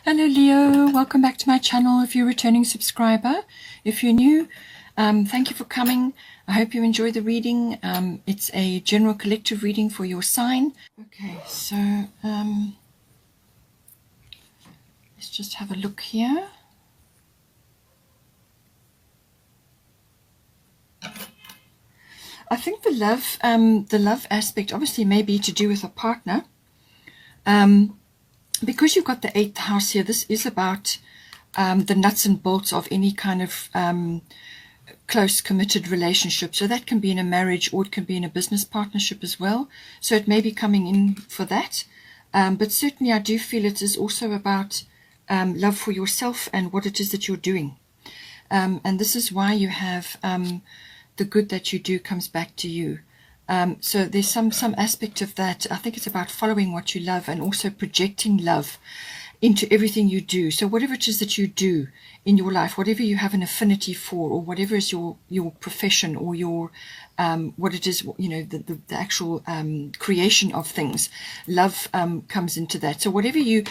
Hello Leo, welcome back to my channel if you're a returning subscriber. If you're new, thank you for coming. I hope you enjoy the reading. It's a general collective reading for your sign. Okay, so let's just have a look here. I think the love aspect obviously may be to do with a partner. Because you've got the 8th house here, this is about the nuts and bolts of any kind of close committed relationship. So that can be in a marriage, or it can be in a business partnership as well. So it may be coming in for that. But certainly I do feel it is also about love for yourself and what it is that you're doing. And this is why you have the good that you do comes back to you. So there's some aspect of that. I think it's about following what you love and also projecting love into everything you do. So whatever it is that you do in your life, whatever you have an affinity for, or whatever is your profession, or your what it is, you know, the actual creation of things, love comes into that. So whatever you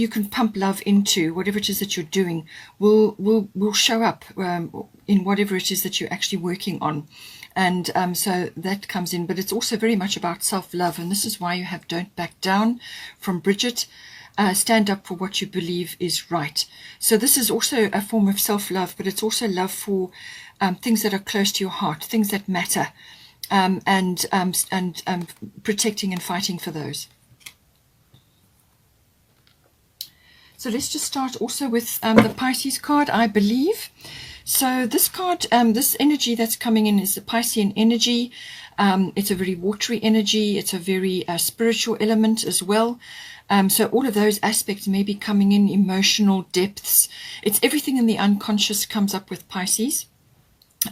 can pump love into, whatever it is that you're doing, will show up in whatever it is that you're actually working on. And so that comes in, but it's also very much about self-love. And this is why you have Don't Back Down from Bridget. Stand up for what you believe is right. So this is also a form of self-love, but it's also love for things that are close to your heart, things that matter, and protecting and fighting for those. So let's just start also with the Pisces card, I believe. So this card, this energy that's coming in is the Piscean energy. It's a very watery energy. It's a very spiritual element as well. So all of those aspects may be coming in, emotional depths. It's everything in the unconscious comes up with Pisces.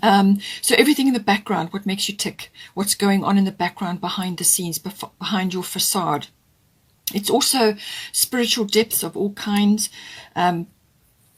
So everything in the background, what makes you tick, what's going on in the background, behind the scenes, behind your facade. It's also spiritual depths of all kinds.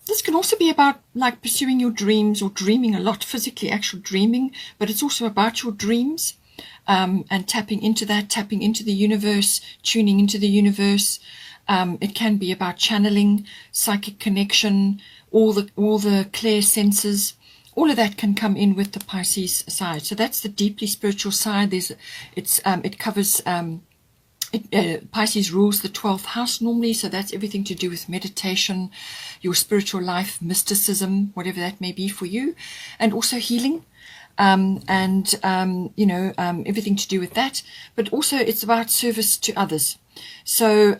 This can also be about like pursuing your dreams, or dreaming a lot, physically actual dreaming, but it's also about your dreams, and tapping into that, tapping into the universe, tuning into the universe. It can be about channeling, psychic connection, all the clear senses. All of that can come in with the Pisces side. So that's the deeply spiritual side. It covers Pisces rules the 12th house normally, so that's everything to do with meditation, your spiritual life, mysticism, whatever that may be for you, and also healing, everything to do with that. But also it's about service to others. So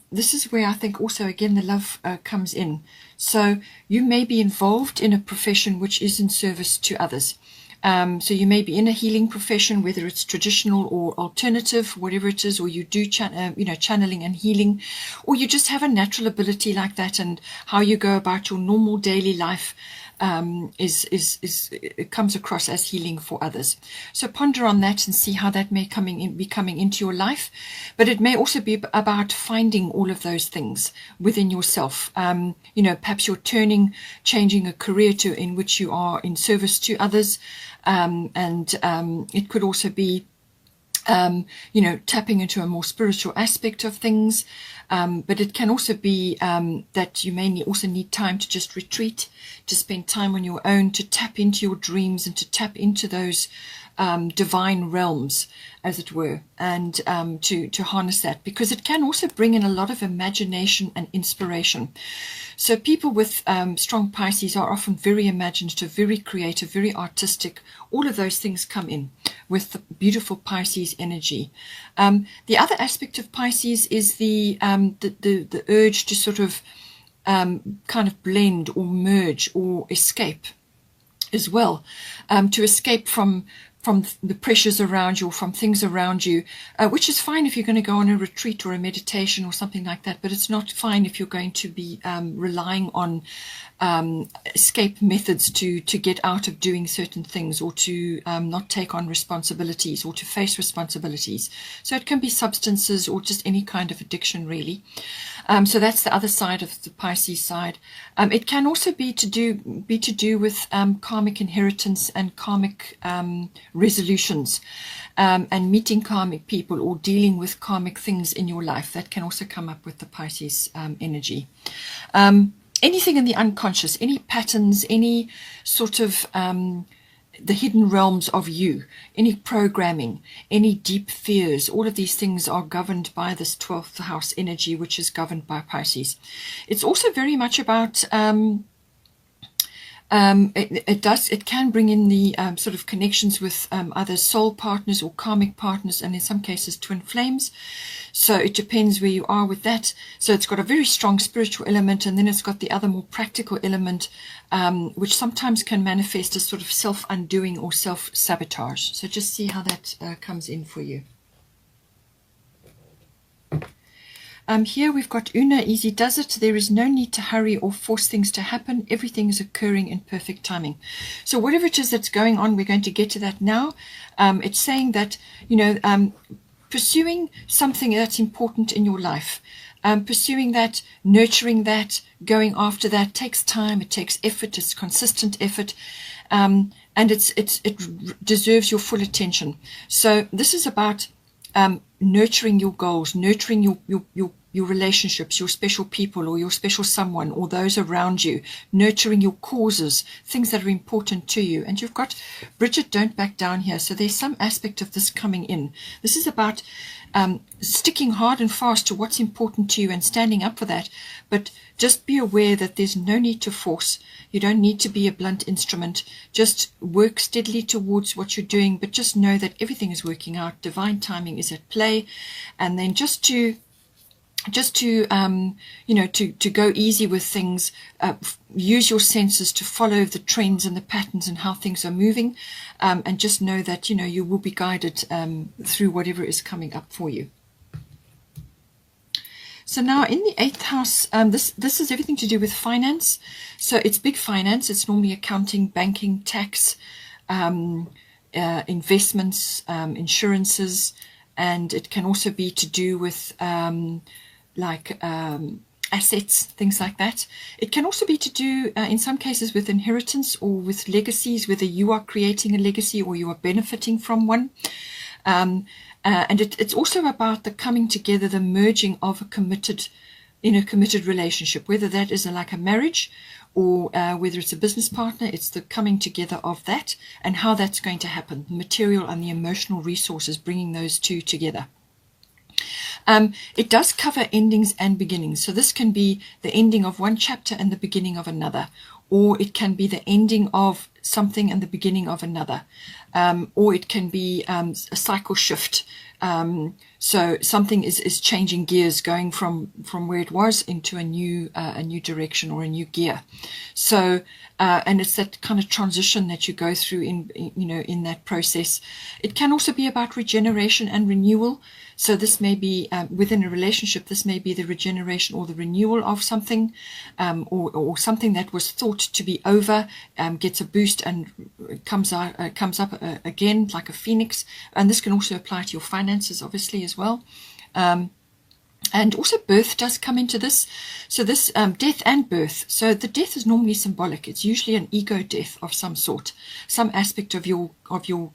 this is where I think also again the love comes in. So you may be involved in a profession which is in service to others. So you may be in a healing profession, whether it's traditional or alternative, whatever it is, or you do channeling and healing, or you just have a natural ability like that, and how you go about your normal daily life it comes across as healing for others. So ponder on that and see how that may be coming into your life. But it may also be about finding all of those things within yourself. Perhaps you're changing a career in which you are in service to others. It could also be tapping into a more spiritual aspect of things. But it can also be that you may also need time to just retreat, to spend time on your own, to tap into your dreams and to tap into those divine realms, as it were, and to harness that, because it can also bring in a lot of imagination and inspiration. So people with strong Pisces are often very imaginative, very creative, very artistic. All of those things come in with the beautiful Pisces energy. The other aspect of Pisces is the urge to sort of kind of blend or merge or escape as well, to escape from the pressures around you, or from things around you, which is fine if you're going to go on a retreat or a meditation or something like that, but it's not fine if you're going to be relying on escape methods to get out of doing certain things, or to not take on responsibilities, or to face responsibilities. So it can be substances or just any kind of addiction, really. So that's the other side of the Pisces side. It can also be to do with karmic inheritance and karmic resolutions, and meeting karmic people or dealing with karmic things in your life. That can also come up with the Pisces energy. Anything in the unconscious, any patterns, any sort of the hidden realms of you, any programming, any deep fears, all of these things are governed by this 12th house energy, which is governed by Pisces. It's also very much about it can bring in the sort of connections with other soul partners or karmic partners, and in some cases twin flames. So it depends where you are with that. So it's got a very strong spiritual element, and then it's got the other more practical element, which sometimes can manifest as sort of self-undoing or self-sabotage. So just see how that comes in for you. Here we've got Una, easy does it. There is no need to hurry or force things to happen. Everything is occurring in perfect timing. So whatever it is that's going on, we're going to get to that now. It's saying that, pursuing something that's important in your life, pursuing that, nurturing that, going after that takes time, it takes effort, it's consistent effort, and it deserves your full attention. So this is about nurturing your goals, nurturing your relationships, your special people or your special someone or those around you, nurturing your causes, things that are important to you. And you've got Bridget, don't back down here. So there's some aspect of this coming in. This is about sticking hard and fast to what's important to you and standing up for that. But just be aware that there's no need to force. You don't need to be a blunt instrument. Just work steadily towards what you're doing, but just know that everything is working out. Divine timing is at play. And then just to go easy with things, use your senses to follow the trends and the patterns and how things are moving, and just know that you will be guided through whatever is coming up for you. So now in the 8th house, this is everything to do with finance. So it's big finance. It's normally accounting, banking, tax, investments, insurances, and it can also be to do with assets, things like that. It can also be to do, in some cases, with inheritance or with legacies, whether you are creating a legacy or you are benefiting from one. And it's also about the coming together, the merging of a committed relationship, whether that is like a marriage or whether it's a business partner. It's the coming together of that and how that's going to happen, the material and the emotional resources, bringing those two together. It does cover endings and beginnings. So this can be the ending of one chapter and the beginning of another, or it can be the ending of something and the beginning of another, or it can be a cycle shift. So something is changing gears, going from where it was into a new direction or a new gear. So and it's that kind of transition that you go through in that process. It can also be about regeneration and renewal. So this may be within a relationship. This may be the regeneration or the renewal of something, or something that was thought to be over gets a boost and comes up again like a phoenix. And this can also apply to your finances, obviously, as well. And also birth does come into this. So this death and birth. So the death is normally symbolic. It's usually an ego death of some sort, some aspect of your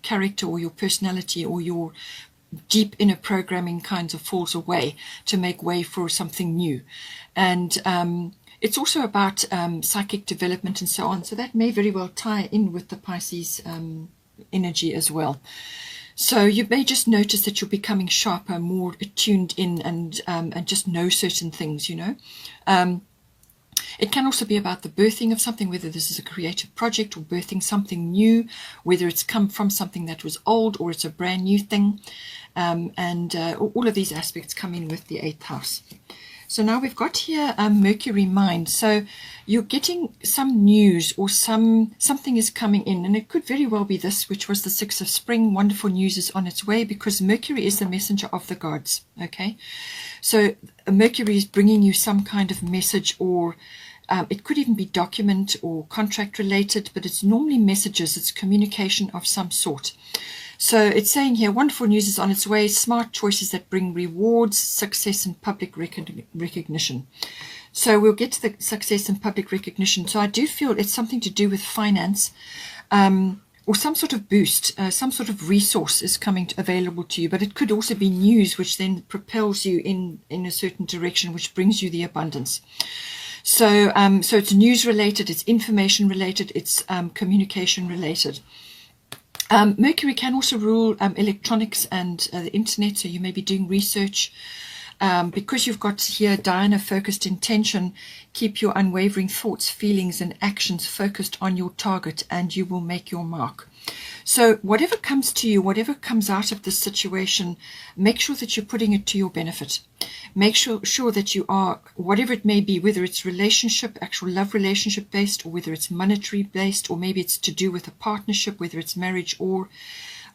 character or your personality or your deep inner programming kinds of falls away to make way for something new. And it's also about psychic development and so on. So that may very well tie in with the Pisces energy as well. So you may just notice that you're becoming sharper, more attuned in, and just know certain things, It can also be about the birthing of something, whether this is a creative project or birthing something new, whether it's come from something that was old or it's a brand new thing. And all of these aspects come in with the 8th house. So now we've got here Mercury mind. So you're getting some news or something is coming in, and it could very well be this, which was the 6 of spring. Wonderful news is on its way because Mercury is the messenger of the gods. Okay, so Mercury is bringing you some kind of message, or it could even be document or contract related, but it's normally messages. It's communication of some sort. So it's saying here, wonderful news is on its way, smart choices that bring rewards, success, and public recognition. So we'll get to the success and public recognition. So I do feel it's something to do with finance, or some sort of boost, some sort of resource is available to you. But it could also be news, which then propels you in a certain direction, which brings you the abundance. So, so it's news related, it's information related, it's communication related. Mercury can also rule electronics and the internet, so you may be doing research. Because you've got here Diana focused intention, keep your unwavering thoughts, feelings and actions focused on your target and you will make your mark. So whatever comes to you, whatever comes out of this situation, make sure that you're putting it to your benefit. Make sure that you are, whatever it may be, whether it's relationship, actual love relationship based, or whether it's monetary based, or maybe it's to do with a partnership, whether it's marriage or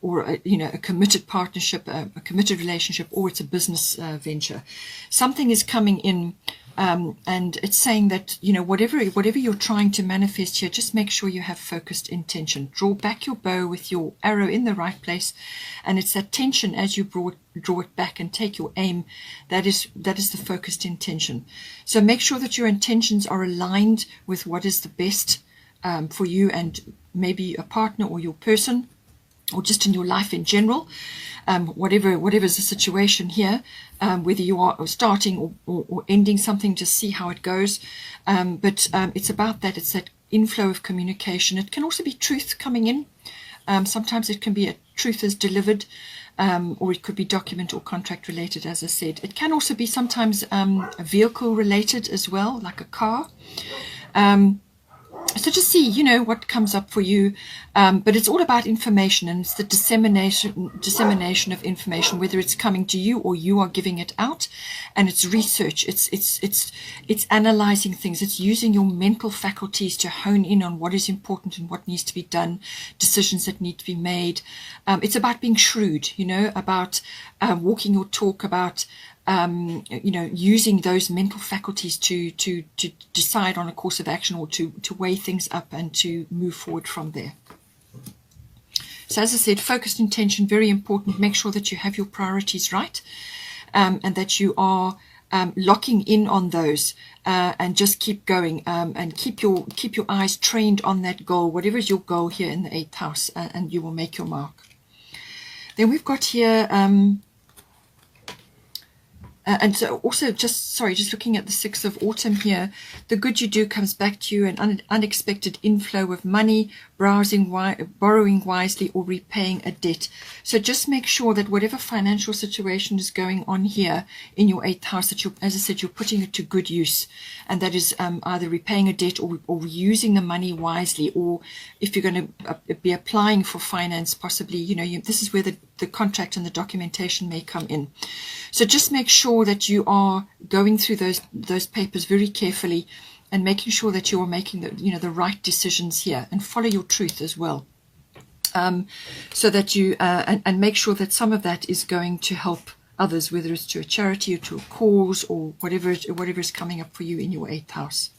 a committed partnership, a committed relationship, or it's a business venture. Something is coming in, and it's saying that, whatever you're trying to manifest here, just make sure you have focused intention. Draw back your bow with your arrow in the right place, and it's that tension as you draw it back and take your aim. That is the focused intention. So make sure that your intentions are aligned with what is the best for you and maybe a partner or your person, or just in your life in general, whatever's the situation here, whether you are starting or ending something, just see how it goes. But it's about that. It's that inflow of communication. It can also be truth coming in. Sometimes it can be a truth is delivered, or it could be document or contract related, as I said. It can also be sometimes vehicle related as well, like a car. So just see, what comes up for you. But it's all about information, and it's the dissemination of information, whether it's coming to you or you are giving it out. And it's research. It's analyzing things. It's using your mental faculties to hone in on what is important and what needs to be done, decisions that need to be made. It's about being shrewd, about walking your talk, about using those mental faculties to decide on a course of action, or to weigh things up and to move forward from there. So as I said, focused intention, very important. Make sure that you have your priorities right, and that you are locking in on those, and just keep going, and keep your eyes trained on that goal, whatever is your goal here in the 8th house, and you will make your mark. Then we've got here and so also just looking at the 6th of autumn here, the good you do comes back to you, an unexpected inflow of money, borrowing wisely, or repaying a debt. So just make sure that whatever financial situation is going on here in your 8th house, that as I said, you're putting it to good use, and that is either repaying a debt or using the money wisely, or if you're going to be applying for finance, possibly, this is where the contract and the documentation may come in. So just make sure that you are going through those papers very carefully, and making sure that you are making the right decisions here, and follow your truth as well. So that you and make sure that some of that is going to help others, whether it's to a charity or to a cause, or whatever is coming up for you in your 8th house.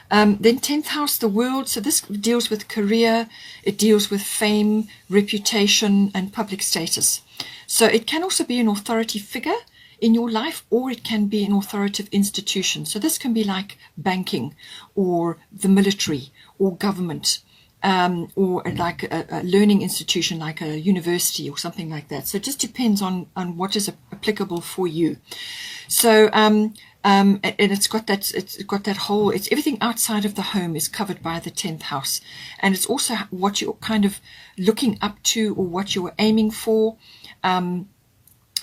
Then 10th house, the world. So this deals with career, it deals with fame, reputation, and public status. So it can also be an authority figure in your life, or it can be an authoritative institution. So this can be like banking, or the military, or government, or like a learning institution like a university or something like that. So it just depends on what is applicable for you. So and it's got that whole, it's everything outside of the home is covered by the 10th house, and it's also what you're kind of looking up to, or what you're aiming for.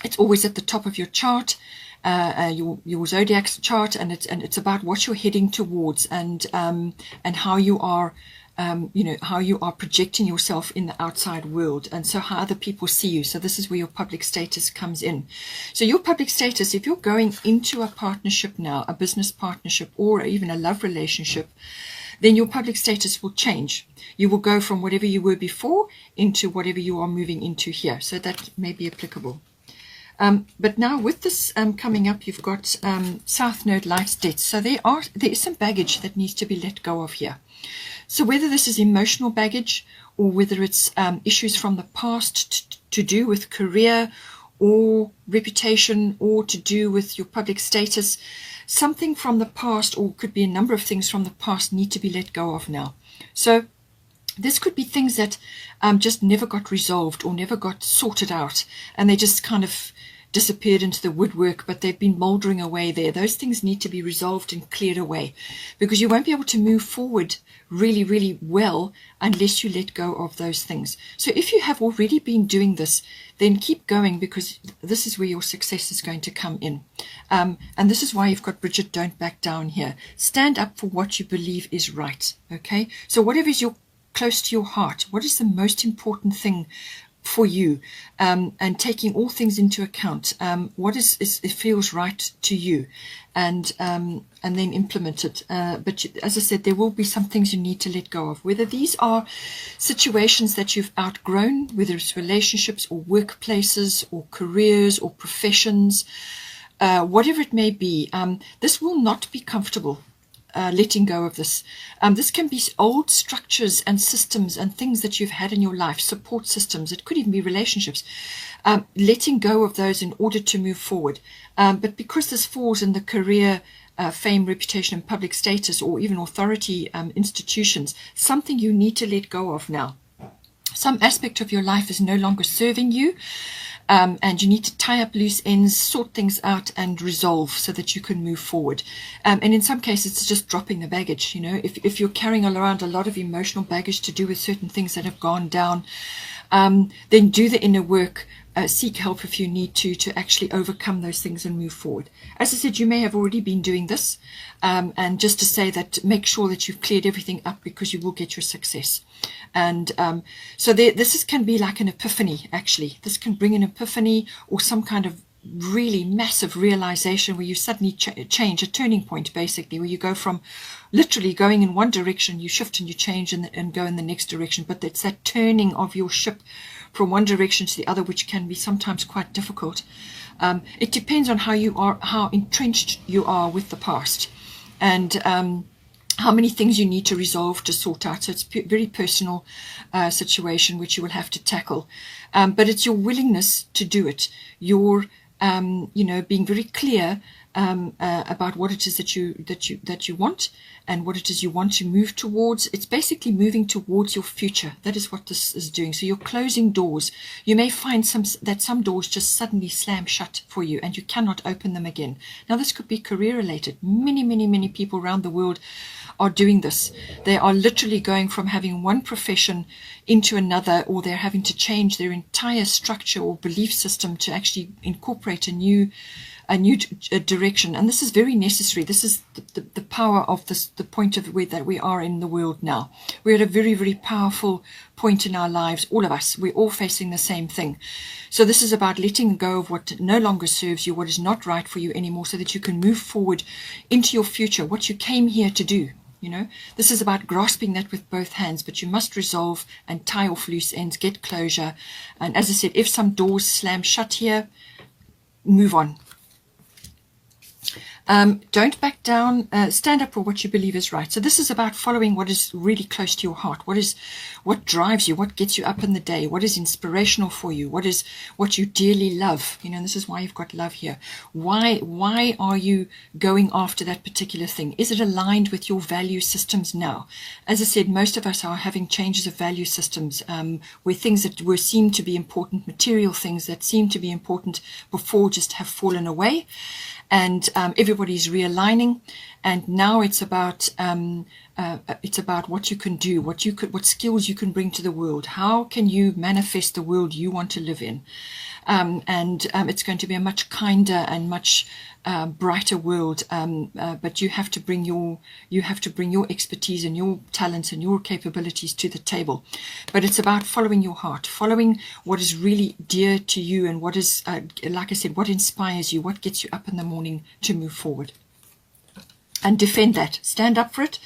It's always at the top of your chart, your zodiac chart, and it's about what you're heading towards, and how you are how you are projecting yourself in the outside world, and so how other people see you. So this is where your public status comes in. So your public status, if you're going into a partnership now, a business partnership, or even a love relationship, then your public status will change. You will go from whatever you were before into whatever you are moving into here. So that may be applicable. But now with this coming up, you've got South Node Light's debts. So there is some baggage that needs to be let go of here. So whether this is emotional baggage, or whether it's issues from the past to do with career or reputation, or to do with your public status, something from the past, or could be a number of things from the past, need to be let go of now. So This could be things that just never got resolved or never got sorted out, and they just kind of disappeared into the woodwork, but they've been mouldering away there. Those things need to be resolved and cleared away, because you won't be able to move forward really, really well unless you let go of those things. So if you have already been doing this, then keep going, because this is where your success is going to come in. And this is why you've got Bridget, don't back down here. Stand up for what you believe is right. Okay, so whatever is close to your heart, what is the most important thing for you, and taking all things into account, what is it feels right to you, and then implement it. But as I said, there will be some things you need to let go of, whether these are situations that you've outgrown, whether it's relationships or workplaces or careers or professions, whatever it may be. This will not be comfortable. Letting go of this. This can be old structures and systems and things that you've had in your life, support systems. It could even be relationships. Letting go of those in order to move forward. But because this falls in the career, fame, reputation, and public status, or even authority institutions, something you need to let go of now. Some aspect of your life is no longer serving you. And you need to tie up loose ends, sort things out, and resolve so that you can move forward. And in some cases, it's just dropping the baggage. You know, if you're carrying around a lot of emotional baggage to do with certain things that have gone down, then do the inner work. Seek help if you need to actually overcome those things and move forward. As I said, you may have already been doing this, and just to say that, make sure that you've cleared everything up, because you will get your success. And so this can be like an epiphany, actually. This can bring an epiphany or some kind of really massive realization where you suddenly change, a turning point, basically, where you go from literally going in one direction, you shift and you change and go in the next direction. But it's that turning of your ship from one direction to the other, which can be sometimes quite difficult. It depends on how entrenched you are with the past, and how many things you need to resolve, to sort out. So it's a very personal situation which you will have to tackle. But it's your willingness to do it. Your being very clear about what it is that you want, and what it is you want to move towards. It's basically moving towards your future. That is what this is doing. So you're closing doors. You may find some doors just suddenly slam shut for you, and you cannot open them again. Now, this could be career related. Many people around the world are doing this. They are literally going from having one profession into another, or they're having to change their entire structure or belief system to actually incorporate a new direction. And this is very necessary. This is the power of the point of where that we are in the world now. We're at a very, very powerful point in our lives, all of us. We're all facing the same thing. So this is about letting go of what no longer serves you, what is not right for you anymore, so that you can move forward into your future, what you came here to do. You know, this is about grasping that with both hands, but you must resolve and tie off loose ends, get closure. And as I said, if some doors slam shut here, move on. Don't back down. Stand up for what you believe is right. So this is about following what is really close to your heart. What drives you? What gets you up in the day? What is inspirational for you? What you dearly love? You know, and this is why you've got love here. Why are you going after that particular thing? Is it aligned with your value systems now? As I said, most of us are having changes of value systems, where things that seemed to be important, material things that seemed to be important before, just have fallen away. And everybody's realigning, and now it's about what you can do, what skills you can bring to the world. How can you manifest the world you want to live in? And it's going to be a much kinder and much brighter world. But you have to bring your expertise and your talents and your capabilities to the table. But it's about following your heart, following what is really dear to you, and what is, like I said, what inspires you, what gets you up in the morning to move forward. And defend that. Stand up for it.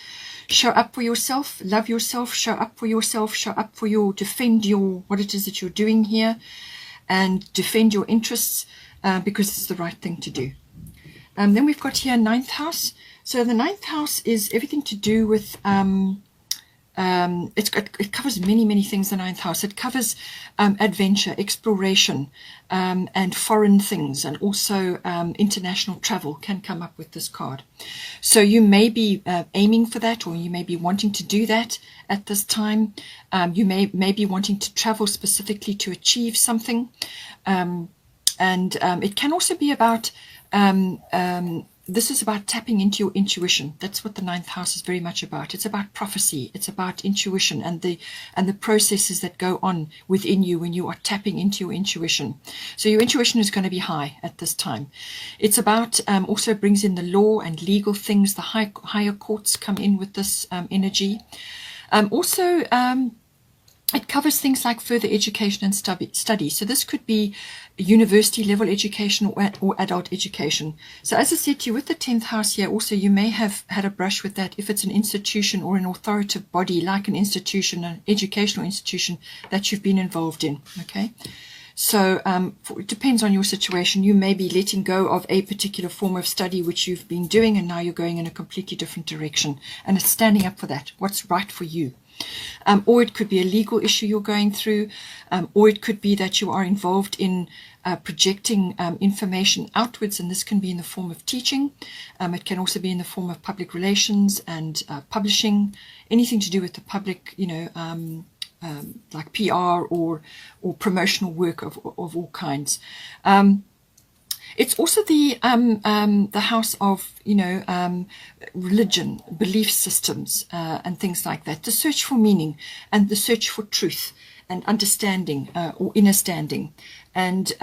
Show up for yourself. Love yourself. Show up for yourself. Show up for defend what it is that you're doing here, and defend your interests, because it's the right thing to do. Then we've got here 9th house. So the 9th house is everything to do with It covers many things, the ninth house. It covers adventure, exploration, and foreign things, and also international travel can come up with this card. So you may be aiming for that, or you may be wanting to do that at this time. You may be wanting to travel specifically to achieve something. And it can also be about this is about tapping into your intuition. That's what the ninth house is very much about. It's about prophecy. It's about intuition and the processes that go on within you when you are tapping into your intuition. So your intuition is going to be high at this time. It's about also brings in the law and legal things. The higher courts come in with this energy. It covers things like further education and study. So this could be university level education or adult education. So as I said to you, with the 10th house here, also you may have had a brush with that if it's an institution or an authoritative body, like an institution, an educational institution that you've been involved in. Okay. So it depends on your situation. You may be letting go of a particular form of study which you've been doing, and now you're going in a completely different direction. And it's standing up for that, what's right for you. Or it could be a legal issue you're going through, or it could be that you are involved in projecting information outwards, and this can be in the form of teaching. It can also be in the form of public relations and publishing, anything to do with the public, like PR or promotional work of all kinds. It's also the house of, religion, belief systems, and things like that. The search for meaning and the search for truth and understanding or inner standing, and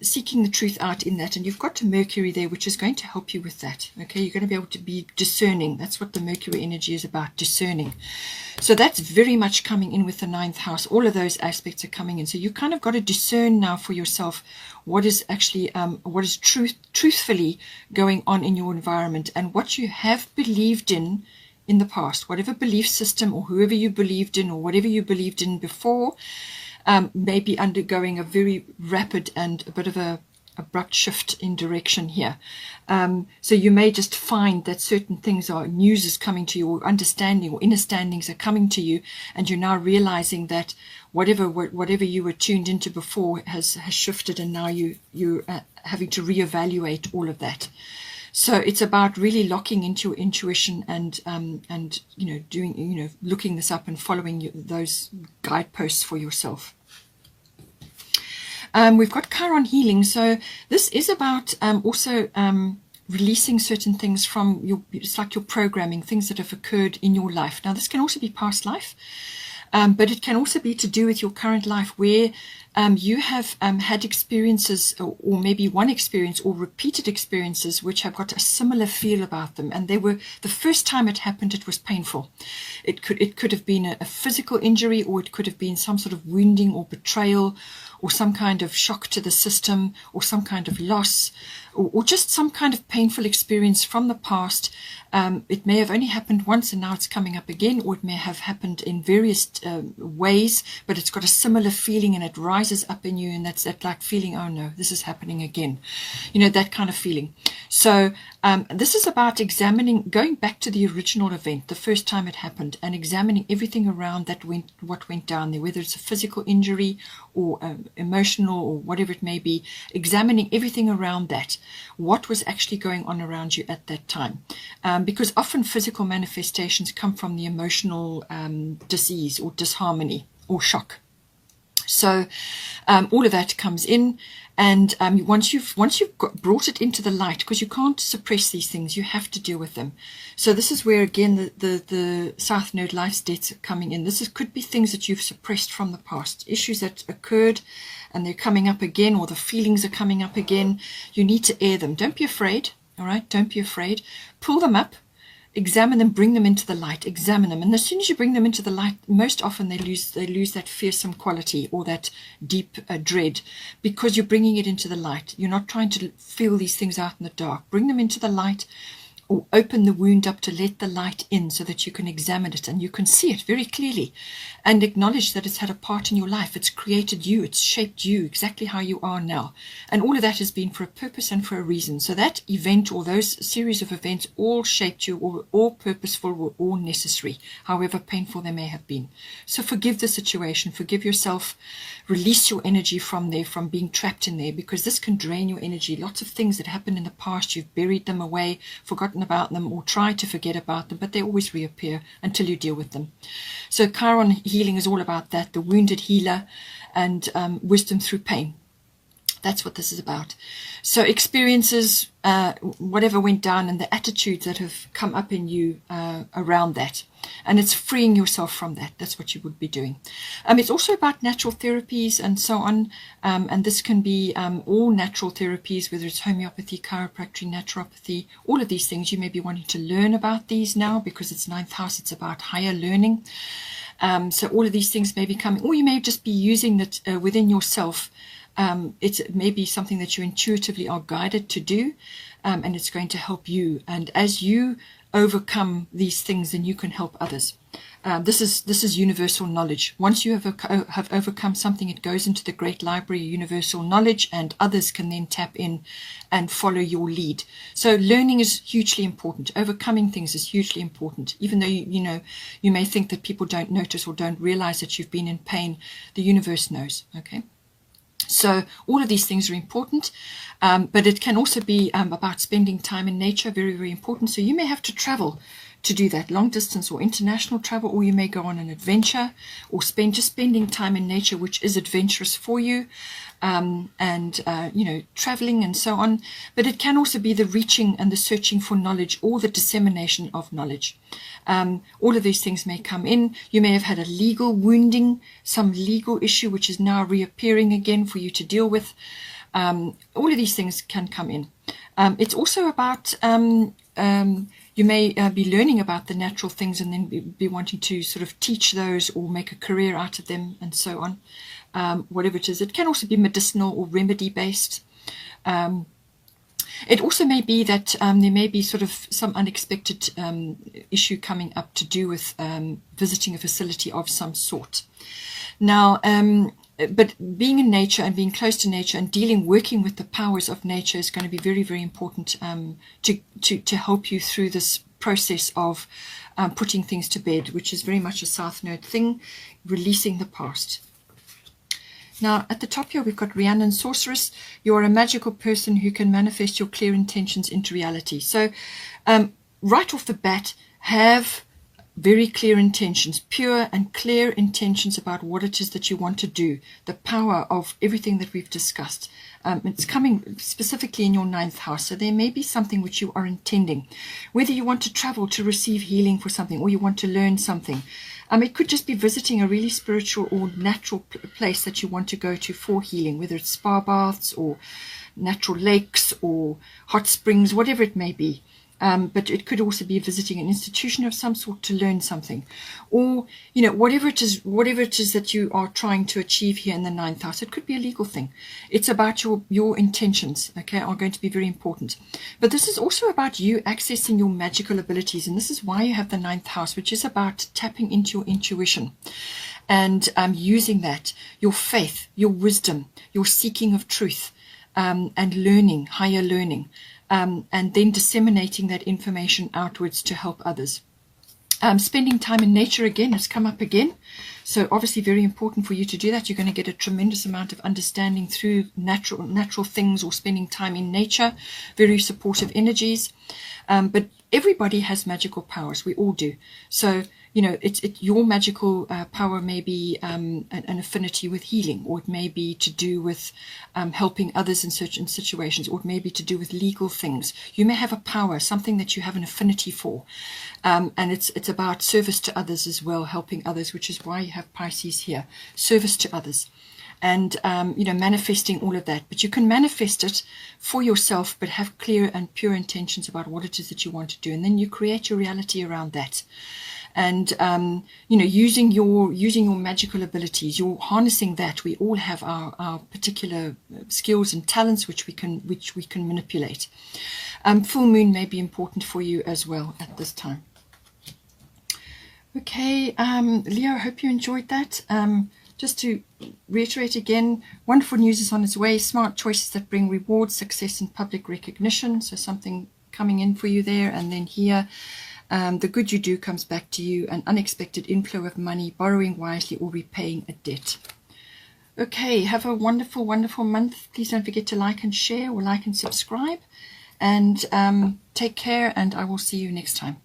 seeking the truth out in that. And you've got Mercury there, which is going to help you with that. Okay, you're going to be able to be discerning. That's what the Mercury energy is about, discerning. So that's very much coming in with the ninth house. All of those aspects are coming in. So you kind of got to discern now for yourself what is actually, what is truthfully going on in your environment, and what you have believed in the past, whatever belief system or whoever you believed in or whatever you believed in before, may be undergoing a very rapid and a bit of a abrupt shift in direction here. So you may just find that certain things news is coming to you, or understanding or understandings are coming to you, and you're now realizing that whatever you were tuned into before has shifted, and now you're having to reevaluate all of that. So it's about really locking into your intuition and doing, looking this up and following those guideposts for yourself. We've got Chiron healing. So this is about also releasing certain things from it's like your programming, things that have occurred in your life. Now, this can also be past life, but it can also be to do with your current life, where you have had experiences, or maybe one experience or repeated experiences which have got a similar feel about them, and they were, the first time it happened, it was painful. It could have been a physical injury, or it could have been some sort of wounding or betrayal, or some kind of shock to the system, or some kind of loss, or just some kind of painful experience from the past. It may have only happened once and now it's coming up again, or it may have happened in various ways, but it's got a similar feeling and it rises up in you, and that's that like feeling, oh no, this is happening again, that kind of feeling. So this is about examining, going back to the original event, the first time it happened, and examining everything around what went down there, whether it's a physical injury or emotional or whatever it may be, examining everything around that, what was actually going on around you at that time. Because often physical manifestations come from the emotional disease or disharmony or shock. So all of that comes in, and once you've brought it into the light, because you can't suppress these things, you have to deal with them. So this is where again the South Node life states are coming in. Could be things that you've suppressed from the past, issues that occurred and they're coming up again, or the feelings are coming up again. You need to air them. Don't be afraid. All right, don't be afraid. Pull them up. Examine them, bring them into the light, examine them. And as soon as you bring them into the light, most often they lose that fearsome quality or that deep dread, because you're bringing it into the light. You're not trying to feel these things out in the dark. Bring them into the light. or open the wound up to let the light in so that you can examine it and you can see it very clearly and acknowledge that it's had a part in your life. It's created you. It's shaped you exactly how you are now. And all of that has been for a purpose and for a reason. So that event or those series of events all shaped you, or all purposeful, or all necessary, however painful they may have been. So forgive the situation. Forgive yourself. Release your energy from there, from being trapped in there, because this can drain your energy. Lots of things that happened in the past, you've buried them away, forgotten about them, or tried to forget about them, but they always reappear until you deal with them. So Chiron healing is all about that, the wounded healer, and wisdom through pain. That's what this is about. So experiences, whatever went down, and the attitudes that have come up in you around that. And it's freeing yourself from that. That's what you would be doing. It's also about natural therapies and so on. And this can be all natural therapies, whether it's homeopathy, chiropractic, naturopathy, all of these things. You may be wanting to learn about these now because it's 9th house. It's about higher learning. So all of these things may be coming, or you may just be using it within yourself. It may be something that you intuitively are guided to do, and it's going to help you. And as you overcome these things, then you can help others. This is universal knowledge. Once you have overcome something, it goes into the great library of universal knowledge, and others can then tap in and follow your lead. So learning is hugely important. Overcoming things is hugely important. Even though you may think that people don't notice or don't realize that you've been in pain, the universe knows. Okay. So all of these things are important, but it can also be about spending time in nature, very, very important. So you may have to travel to do that, long distance or international travel, or you may go on an adventure or spending time in nature, which is adventurous for you, traveling and so on. But it can also be the reaching and the searching for knowledge, or the dissemination of knowledge. All of these things may come in. You may have had a legal wounding, some legal issue which is now reappearing again for you to deal with. All of these things can come in. It's also about you may be learning about the natural things and then be wanting to sort of teach those or make a career out of them and so on. Whatever it is. It can also be medicinal or remedy based. It also may be that there may be sort of some unexpected issue coming up to do with visiting a facility of some sort. Now, but being in nature and being close to nature and working with the powers of nature is going to be very, very important to help you through this process of putting things to bed, which is very much a South Node thing, releasing the past. Now, at the top here, we've got Rhiannon Sorceress. You're a magical person who can manifest your clear intentions into reality. So right off the bat, have very clear intentions, pure and clear intentions about what it is that you want to do, the power of everything that we've discussed. It's coming specifically in your 9th house, so there may be something which you are intending, whether you want to travel to receive healing for something, or you want to learn something. It could just be visiting a really spiritual or natural place that you want to go to for healing, whether it's spa baths or natural lakes or hot springs, whatever it may be. But it could also be visiting an institution of some sort to learn something, or whatever it is that you are trying to achieve here in the 9th house. It could be a legal thing. It's about your intentions, okay, are going to be very important. But this is also about you accessing your magical abilities, and this is why you have the 9th house, which is about tapping into your intuition and using that, your faith, your wisdom, your seeking of truth, and learning, higher learning. And then disseminating that information outwards to help others. Spending time in nature again has come up again. So obviously very important for you to do that. You're going to get a tremendous amount of understanding through natural things or spending time in nature. Very supportive energies. But everybody has magical powers. We all do. So your magical power may be an affinity with healing, or it may be to do with helping others in certain situations, or it may be to do with legal things. You may have a power, something that you have an affinity for, and it's about service to others as well, helping others, which is why you have Pisces here, service to others. And manifesting all of that. But you can manifest it for yourself, but have clear and pure intentions about what it is that you want to do, and then you create your reality around that. And using your magical abilities, you're harnessing that. We all have our particular skills and talents which we can manipulate. Full moon may be important for you as well at this time. Okay, Leo, I hope you enjoyed that. Just to reiterate again, wonderful news is on its way. Smart choices that bring rewards, success, and public recognition. So something coming in for you there. And then here, the good you do comes back to you. An unexpected inflow of money, borrowing wisely, or repaying a debt. Okay, have a wonderful, wonderful month. Please don't forget to like and share, or like and subscribe. And take care, and I will see you next time.